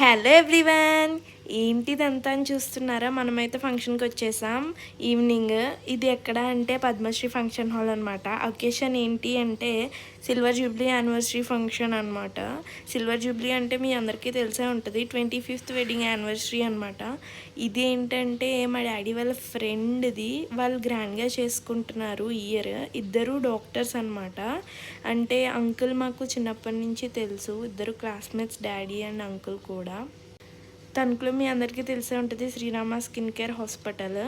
Hello everyone, ఏంటిదంతా అని చూస్తున్నారా? మనమైతే ఫంక్షన్కి వచ్చేసాం ఈవినింగ్. ఇది ఎక్కడ అంటే పద్మశ్రీ ఫంక్షన్ హాల్ అనమాట. అకేషన్ ఏంటి అంటే సిల్వర్ జూబ్లీ యానివర్సరీ ఫంక్షన్ అనమాట. సిల్వర్ జూబ్లీ అంటే మీ అందరికీ తెలిసే ఉంటుంది, 25th వెడ్డింగ్ యానివర్సరీ అనమాట. ఇది ఏంటంటే మా డాడీ వాళ్ళ ఫ్రెండ్ది, వాళ్ళు గ్రాండ్గా చేసుకుంటున్నారు ఈ ఇయర్. ఇద్దరు డాక్టర్స్ అనమాట. అంటే అంకుల్ మాకు చిన్నప్పటి నుంచి తెలుసు, ఇద్దరు క్లాస్మేట్స్, డాడీ అండ్ అంకుల్ కూడా. తణుకులో మీ అందరికీ తెలిసే ఉంటుంది శ్రీరామ స్కిన్ కేర్ హాస్పిటల్.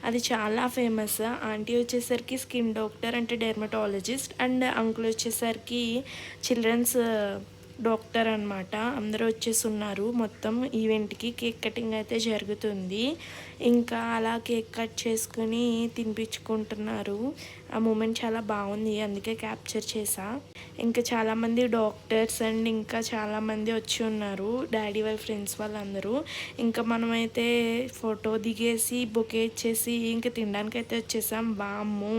అది చాలా ఫేమస్. ఆంటీ వచ్చేసరికి స్కిన్ డాక్టర్ అంటే డెర్మటాలజిస్ట్, అండ్ అంకుల్ వచ్చేసరికి చిల్డ్రన్స్ డాక్టర్ అనమాట. అందరూ వచ్చేసి ఉన్నారు. మొత్తం ఈవెంట్కి కేక్ కటింగ్ అయితే జరుగుతుంది. ఇంకా అలా కేక్ కట్ చేసుకుని తినిపించుకుంటున్నారు. ఆ మూమెంట్ చాలా బాగుంది, అందుకే క్యాప్చర్ చేసా. ఇంకా చాలామంది డాక్టర్స్ అండ్ ఇంకా చాలామంది వచ్చి ఉన్నారు, డాడీ వాళ్ళ ఫ్రెండ్స్ వాళ్ళందరూ. ఇంకా మనమైతే ఫోటో దిగేసి బొకే ఇచ్చేసి ఇంకా తినడానికి అయితే వచ్చేసాం. బామ్ము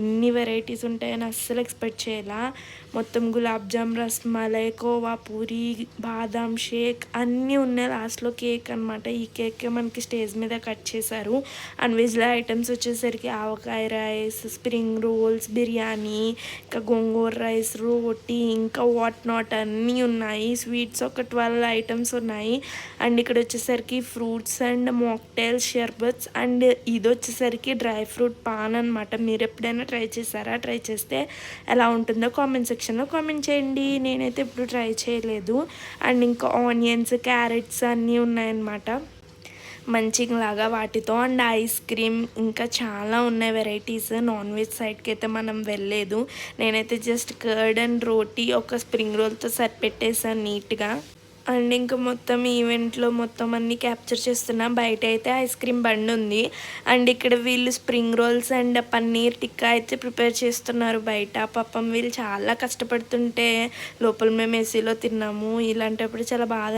ఇన్ని వెరైటీస్ ఉంటాయని అస్సలు ఎక్స్పెక్ట్ చేయాల. మొత్తం గులాబ్ జామ్, రస్మలై, కోవా, పూరి, బాదాం షేక్ అన్నీ ఉన్నాయి. లాస్ట్లో కేక్ అనమాట. ఈ కేక్ మనకి స్టేజ్ మీద కట్ చేశారు. అండ్ వెజ్లో ఐటమ్స్ వచ్చేసరికి ఆవకాయ రైస్, స్ప్రింగ్ రోల్స్, బిర్యానీ, ఇంకా గోంగూర రైస్, రోటీ, ఇంకా వాట్ నాట్ అన్నీ ఉన్నాయి. స్వీట్స్ ఒక 12 ఐటమ్స్ ఉన్నాయి. అండ్ ఇక్కడ వచ్చేసరికి ఫ్రూట్స్ అండ్ మాక్టైల్స్, షర్బత్స్, అండ్ ఇది వచ్చేసరికి డ్రై ఫ్రూట్ పాన్ అనమాట. మీరు ఎప్పుడైనా ట్రై చేశారా? ట్రై చేస్తే ఎలా ఉంటుందో కామెంట్ సెక్షన్లో కామెంట్ చేయండి. నేనైతే ఇప్పుడు ట్రై చేయలేదు. అండ్ ఇంకా ఆనియన్స్, క్యారెట్స్ అన్నీ ఉన్నాయన్నమాట మంచిలాగా వాటితో. అండ్ ఐస్ క్రీమ్ ఇంకా చాలా ఉన్నాయి వెరైటీస్. నాన్ వెజ్ సైడ్కి అయితే మనం వెళ్ళలేదు. నేనైతే జస్ట్ కర్డ్ అండ్ రోటీ, ఒక స్ప్రింగ్ రోల్తో సరిపెట్టేసాను నీట్గా. అండ్ ఇంకా మొత్తం ఈవెంట్లో మొత్తం అన్నీ క్యాప్చర్ చేస్తున్నా. బయట అయితే ఐస్ క్రీమ్ బండి ఉంది. అండ్ ఇక్కడ వీళ్ళు spring rolls and paneer tikka అయితే ప్రిపేర్ చేస్తున్నారు బయట. పాపం వీళ్ళు చాలా కష్టపడుతుంటే లోపల మేము ఏసీలో తిన్నాము. ఇలాంటప్పుడు చాలా బాధ